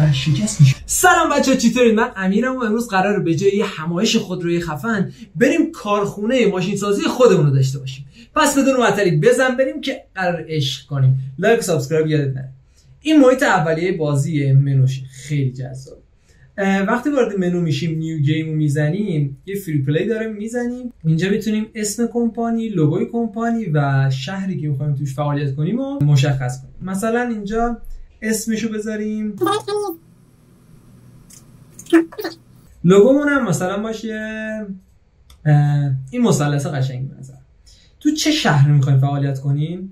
و شکست میشه. سلام بچه‌ها، چطورید؟ من امیرم و امروز قراره به جای یه همایش خودروی خفن بریم کارخونه ماشین سازی خودمون رو داشته باشیم. پس بدون معطلی بزن بریم که قرار عشق کنیم. لایک و سابسکرایب یادت نره. این محیط اولیه بازی منوشه، خیلی جذاب. وقتی وارد منو میشیم نیو گیم رو میزنیم، یه فری پلی داره میزنیم. اینجا میتونیم اسم کمپانی، لوگوی کمپانی و شهری که میخوایم توش فعالیت کنیم رو مشخص کنیم. مثلا اینجا اسمشو بذاریم، لوگومون هم مثلا باشه این مثلث قشنگ به نظر. تو چه شهری میخوایم فعالیت کنیم؟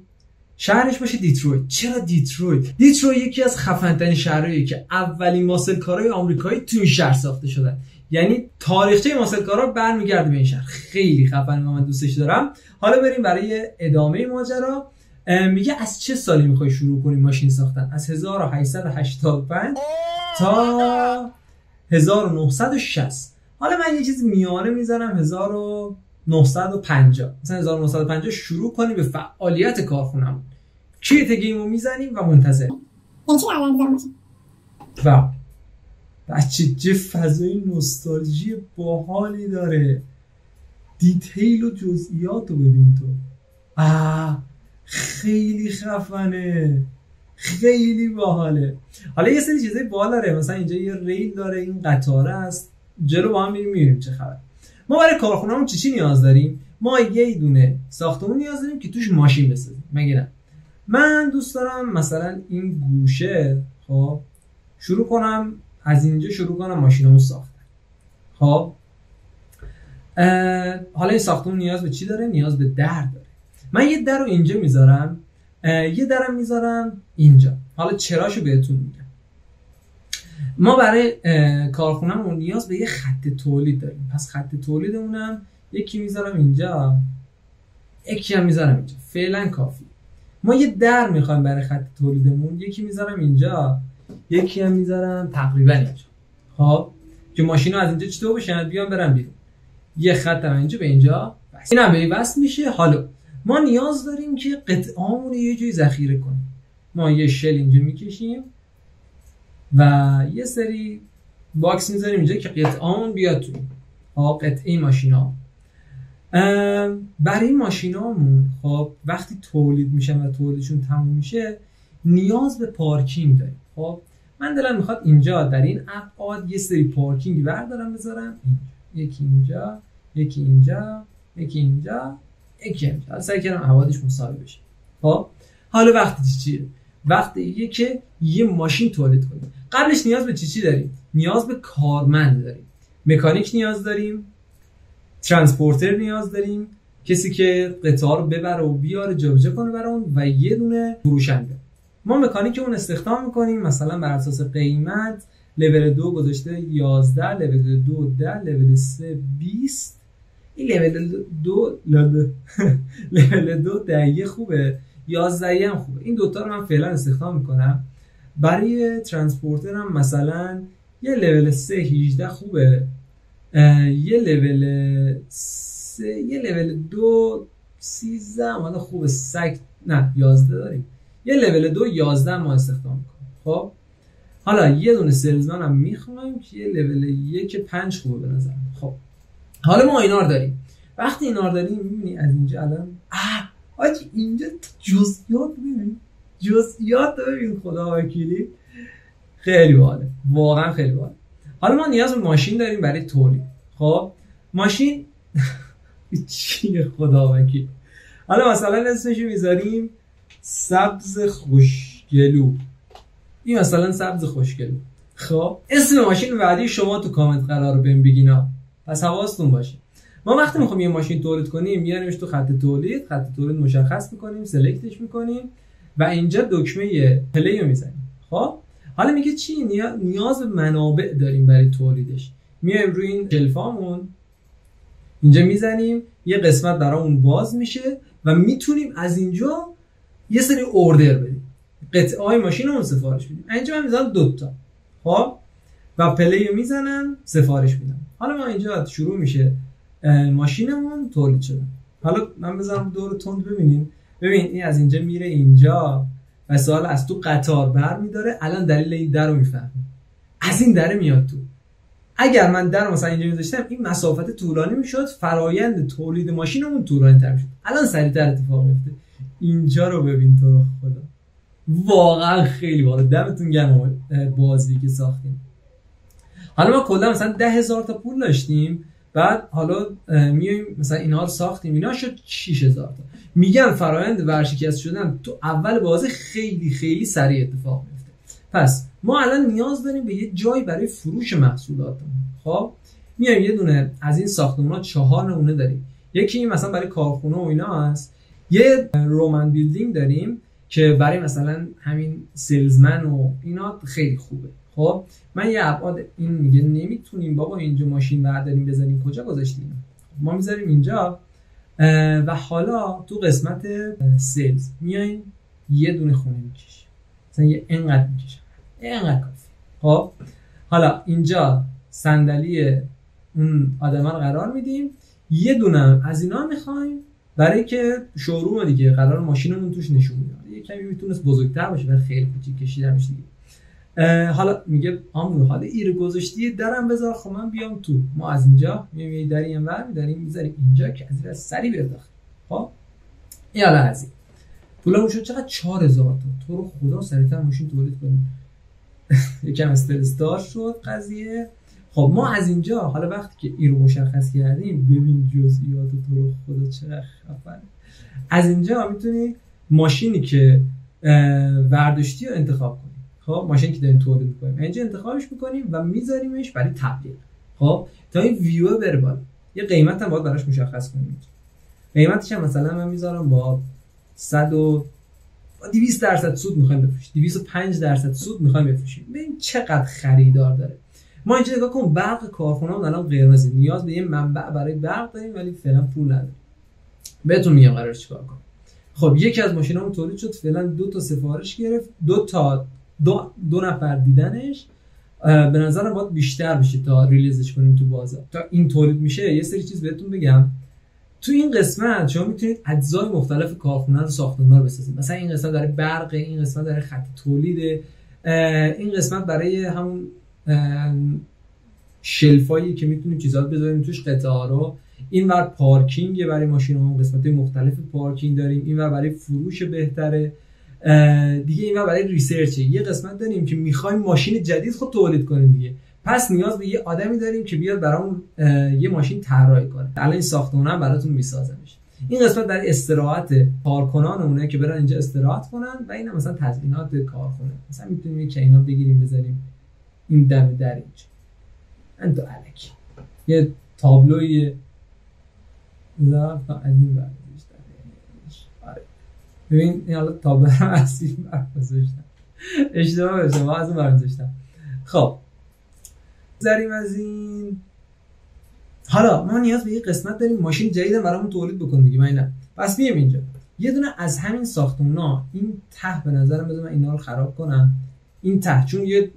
شهرش باشه دیترویت. چرا دیترویت؟ دیترویت یکی از خفن‌ترین شهرهاییه که اولین ماسلکارای آمریکایی تو این شهر ساخته شدن. یعنی تاریخچه ماسلکارا برمیگرده به این شهر. خیلی خفنه و من دوستش دارم. حالا بریم برای ادامه ماجرا. میگه از چه سالی میخوای شروع کنیم ماشین ساختن؟ از 1885 تا 1960. حالا من یه چیز میانه میذارم 1950. مثلا 1950 شروع کنیم به فعالیت کارخونه‌مون. کیت گیمو میزنیم و منتظر. یعنی چی الان میذارم ماشین؟ واو. چه فضای نوستالژی باحالی داره. دیتیل و جزئیات رو ببین تو. خیلی خفنه، خیلی باحاله. حالا یه سری چیزای باحال داره، مثلا اینجا یه ریل داره، این قطاره است. جلو با هم میریم چه خبر. ما برای کارخونه‌مون چی نیاز داریم؟ ما یه دونه ساختمون نیاز داریم که توش ماشین بسازیم. مگه نه؟ من دوست دارم مثلا این گوشه خب شروع کنم، از اینجا شروع کنم ماشینمو ساختن. خب حالا این ساختمون نیاز به چی داره؟ نیاز به در داره. من یه در رو اینجا میذارم، یه درم میذارم اینجا. حالا چراشو بهتون میگم. ما برای کارخونه‌مون نیاز به یه خط تولید داریم. پس خط تولیدمونم یکی میذارم اینجا، یکی هم میذارم اینجا. فعلا کافی. ما یه در میخوایم برای خط تولیدمون، یکی میذارم اینجا، یکی هم میذارم تقریبا اینجا. خب که ماشینا از اینجا چطور بشن بیان برن بیرون. یه خط هم اینجا به اینجا بس. اینم به وصل میشه. حالا ما نیاز داریم که قطعامون رو یه جایی ذخیره کنیم. ما یه شل اینجا میکشیم و یه سری باکس میذاریم اینجا که قطعامون بیاد توی قطعه ماشینا. برای ماشینامون خب وقتی تولید میشن و تولیدشون تموم میشه نیاز به پارکینگ داریم. خب من دلم میخواد اینجا در این ابعاد یه سری پارکینگ بردارم بذارم. یکی اینجا، یکی اینجا، یکی اینجا، یکی اینجا. سعی کردم ابعادش مساوی بشه. خب حالا وقتی چیه؟ وقتیه که یه ماشین تولید کنیم. قبلش نیاز به چی داریم؟ نیاز به کارمند داریم. مکانیک نیاز داریم. ترانسپورتر نیاز داریم، کسی که قطعه رو ببره و بیاره جابجا کنه برامون، و یه دونه فروشنده. ما مکانیکمون استخدام میکنیم مثلا بر اساس قیمت. لول 2 گذاشته 11، لول 2 10، لول 3 20. این لول 2 10 خوبه، 11 هم خوبه. این دوتا رو من فعلا استخدام میکنم. برای ترانسپورتر هم مثلا یه لول 3 18 خوبه، یه لول 3 یه لول 2 13 هم خوبه. نه 11 داریم. یه لول 2 11 ما استخدام میکنیم. خب حالا یه دونه سلزمن هم میخوایم که یه لول 1 5 خوبه به نظر. خب حالا ما اینا رو داریم. وقتی اینا رو داریم میبینی از اینجا الان آجی اینجا جزئیات ببین، جزئیات ببین، خدا وکیلی خیلی باحاله، واقعا خیلی باحاله. حالا ما نیاز به ماشین داریم برای تولید. خب ماشین چیه خدا وکیل. حالا مثلا اسمشو میذاریم سبز خوشگلو. این مثلا سبز خوشگلو. خب اسم ماشین بعدی شما تو کامنت قرار بهم بگینا. پس حواستون باشه. ما وقتی میخوایم یه ماشین تولید کنیم میاریمش تو خط تولید مشخص میکنیم، سلکتش میکنیم و اینجا دکمه پلی رو میزنیم. خب حالا میگه چی؟ نیاز به منابع داریم برای تولیدش. میایم روی این شلفامون اینجا میزنیم، یه قسمت برامون باز میشه و میتونیم از اینجا یه سری اوردر بدیم، قطعه‌های ماشینمون سفارش بدیم. اینجا من میذارم 2 تا. خب و پلی رو میزنم، سفارش میدم. حالا ما اینجا شروع میشه ماشینمون تولید شده. حالا من بذارم دور تند ببینیم. ببین این از اینجا میره اینجا و سوال از تو قطار برمی‌داره. الان دلیل این در رو میفهمیم. از این دره میاد تو. اگر من در مثلا اینجا میذاشتم این مسافت طولانی میشد، فرایند تولید ماشینمون طولانی تر میشد. الان سریعتر اتفاق میفته. اینجا رو ببین تو رو خدا، واقعا خیلی باحال. دمتون گرم بازی که ساختیم. حالا ما کلا مثلا 10,000 تا پول داشتیم، بعد حالا میایم مثلا اینها رو ساختیم، اینا شد 6,000 تا. میگم فرایند ورشکست شدن تو اول بازی خیلی خیلی سریع اتفاق میفته. پس ما الان نیاز داریم به یه جایی برای فروش محصولاتمون. خب میایم یه دونه از این ساختمان‌ها 4 نمونه داریم. یکی این مثلا برای کارخونه و اینا هست. یه رومن بیلدینگ داریم که برای مثلا همین سیلزمن و اینا خیلی خوبه. خب من یه ابعاد این میگه نمیتونیم بابا اینجا ماشین برداریم بزنیم، کجا گذاشتیم؟ ما میذاریم اینجا. و حالا تو قسمت سیلز میایم یه دونه خونه میکشیم، مثلا یه اینقدر میکشیم، اینقدر کافی. خب حالا اینجا صندلی اون آدم رو قرار میدیم، یه دونه از اینا میخوایم برای که شوروم دیگه قرار ماشینمون توش نشون میده. یه کمی میتونست بزرگتر باشه ولی خیلی کوچیک کشیده میشه دیگه. حالا میگه آمون حالا ایرو گذاشتی درم بذار، خب من بیام تو. ما از اینجا میایم در این ور میذاریم اینجا که از این سری برداخت. خب یالا از این پولمون شد چقدر؟ 4,000 تا. تو رو خدا سریعتر ماشین تولید کنیم. یکم استرسدار شد قضیه. خب ما از اینجا حالا وقتی که این رو مشخص کردیم، ببین جزئیات تو رو خدا چقدر خفنه. از اینجا میتونی ماشینی که برداشتی رو انتخاب کنی. خب ماشینی که داریم تولید می‌کنیم اینجا انتخابش می‌کنیم و میذاریمش برای تبلیغ. خب تا این ویو بره بالا، یه قیمت هم باید براش مشخص کنیم. قیمتش هم مثلا من میذارم با 200% سود می‌خوایم بفروشیم، 205% سود می‌خوایم بفروشیم. ببین چقدر خریدار داره. ما اینجا نگاه کن، برق کارخونه‌مون الان قرمزه، نیاز به یه منبع برای برق داریم ولی فعلا پول نداریم. بهتون میگم قراره چیکار کنم. خب یکی از ماشینامون تولید شد، فعلا 2 تا سفارش گرفت، 2 نفر دیدنش. به نظرم باید بیشتر بشه تا ریلیزش کنیم تو بازار. تا این تولید میشه یه سری چیز بهتون بگم. تو این قسمت شما میتونید اجزای مختلف کارخونه رو ساختمون رو بسازید. مثلا این قسمت برای برق، این قسمت برای خط تولید، این قسمت برای همون شلفایی که میتونیم چیزات بذاریم توش، قطعه رو. اینور پارکینگ برای ماشین‌ها، قسمت‌های مختلف پارکینگ داریم. اینور برای فروش بهتره دیگه. اینور برای ریسرچ. یه قسمت داریم که می‌خوایم ماشین جدید خود تولید کنیم دیگه، پس نیاز به یه آدمی داریم که بیاد برامون یه ماشین طراحی کنه. الان این ساختمونم براتون میسازمش. این قسمت برای استراحت کارکنانمونه که برن اینجا استراحت کنن، و این هم مثلا تزیینات کارخونه. مثلا میتونیم یه کینا بگیریم بذاریم این دم در اینجا. انتو الک یه تابلوی ظرف تا از این برداشت درش. آره ببین این حالا تابلو رو اصیل برداشتم، اشتباه بشه ما از اون برداشتم. خب بذاریم از این. حالا ما نیاز به یه قسمت داریم ماشین جدید برامون تولید بکنیم دیگه. من پس میام اینجا یه دونه از همین ساختمونا، این ته به نظرم بذار من اینا رو خراب کنم. این ته چون یه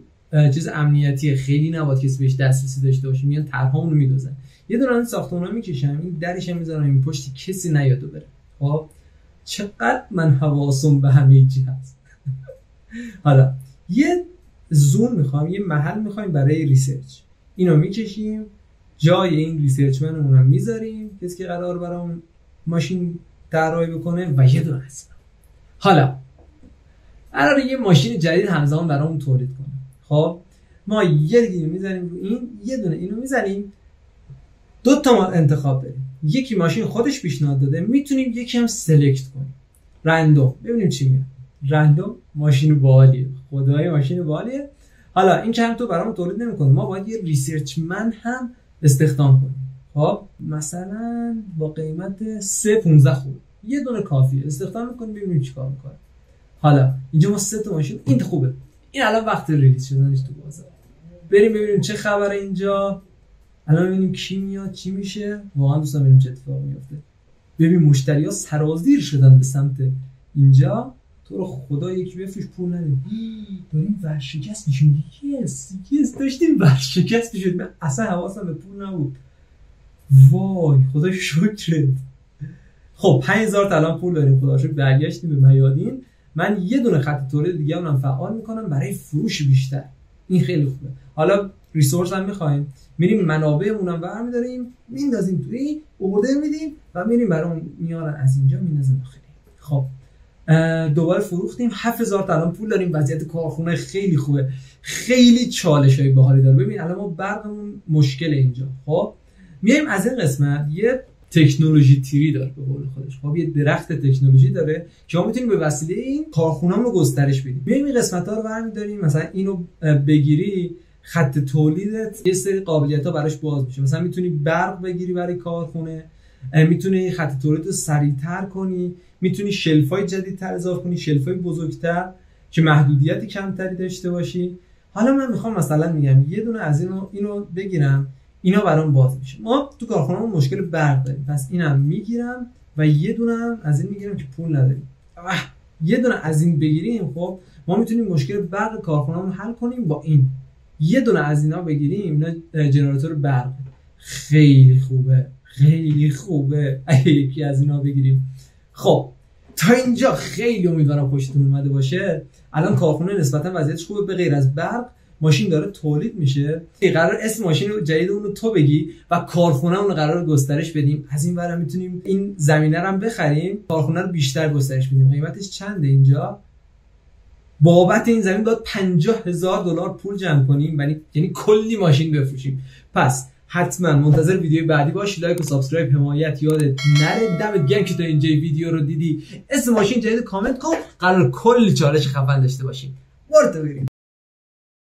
چیز امنیتی خیلی نباید کسی بهش دسترسی داشته باشه، میان طرحامون رو میدوزن. یه دونه از ساختمونا میکشم، این درش هم میذارم این پشتی کسی نیاد و بره. خب چقدر من حواسم به همه چی هست. حالا یه زون میخوام، یه محل میخوایم برای ریسرچ. اینو میکشیم جای این ریسرچمنمون هم میذاریم، کسی که قرار برام ماشین طراحی بکنه، و یه دونه هست. حالا قراره یه ماشین جدید همزمان برامون تولید کنه. خب ما یه دیگه میذاریم رو این، یه دونه اینو میذاریم. 2 تا ما انتخاب داریم. یکی ماشین خودش پیشنهاد داده، میتونیم یکی هم سلکت کنیم رندوم، ببینیم چی میاد. رندوم ماشین باحالیه، خدای ماشین باحالیه. حالا این که هم تو برامون تولید نمیکنه، ما باید یه ریسرچمن هم استخدام کنیم. خب مثلا با قیمت 3.15 خوب، یه دونه کافیه، استخدام میکنیم ببینیم چیکار میکنه. حالا اینجا ما 3 تا ماشین، این خوبه. این الان وقت ریلیز شدنش تو بازار. بریم ببینیم چه خبره اینجا. الان ببینیم کی میاد چی میشه. واقعا دوست دارم ببینیم چه اتفاقی میفته. ببین مشتری‌ها سرازیر شدن به سمت اینجا. تو رو خدا یکی بفروش پول ندیم. داریم ورشکست میشیم. یس داشتیم ورشکست میشد. من اصلا حواسم به پول نبود. وای خدا شکرت. خب 5000 تا الان پول داریم، خدا شکر برگشتیم به میادین. من یه دونه خط تولید دیگه اونم فعال میکنم برای فروش بیشتر. این خیلی خوبه. حالا ریسورس هم میخوایم، میریم منابعمون هم برمی‌داریم میندازیم توی اوردر میدیم و میریم برامون میارن از اینجا میندازن داخل. خب دوباره فروختیم 7000 تا الان پول داریم. وضعیت کارخونه خیلی خوبه، خیلی چالشای باحالی داره. ببین الان ما برقمون مشکل اینجا. خب میایم از این قسمت یه تکنولوژی تری داره به قول خودش. خب یه درخت تکنولوژی داره که ما میتونیم به وسیله این کارخونه‌مون رو گسترش بدیم. میایم این قسمت‌ها رو برمی‌داریم، مثلا اینو بگیری خط تولیدت یه سری قابلیت‌ها براش باز میشه. مثلا میتونی برق بگیری برای کارخونه، میتونی خط تولید رو سریع‌تر کنی، میتونی شلفای جدیدتر اضافه کنی، شلفای بزرگتر که محدودیت کمتری داشته باشی. حالا من میخوام مثلا میگم یه دونه از اینو بگیرم، اینا برام باز میشه. ما تو کارخونه‌مون مشکل برق داریم، پس اینم میگیرم و یه دونه هم از این میگیرم که پول نداریم. یه دونه از این بگیریم، خب ما میتونیم مشکل برق کارخونه‌مون حل کنیم با این. یه دونه از اینا بگیریم، اینا ژنراتور برق. خیلی خوبه، خیلی خوبه اگه یکی از اینا بگیریم. خب تا اینجا خیلی امیدوارم خوشتون اومده باشه. الان کارخونه نسبتا وضعیتش خوبه، به غیر از برق ماشین داره تولید میشه. قرار اسم ماشین جدید اون رو تو بگی و کارخونه اون رو قرار گسترش بدیم. از این ور میتونیم این زمینه رو هم بخریم، کارخونه رو بیشتر گسترش بدیم. قیمتش چنده اینجا؟ بابت این زمین باید $50,000 پول جمع کنیم، یعنی کلی ماشین بفروشیم. پس حتما منتظر ویدیو بعدی باش. لایک و سابسکرایب حمایت یادت نره. دمت گرم که تا اینجا ویدیو رو دیدی. اسم ماشین جدید کامنت کن، قرار کلی چالش خفن داشته باشیم. برو بریم.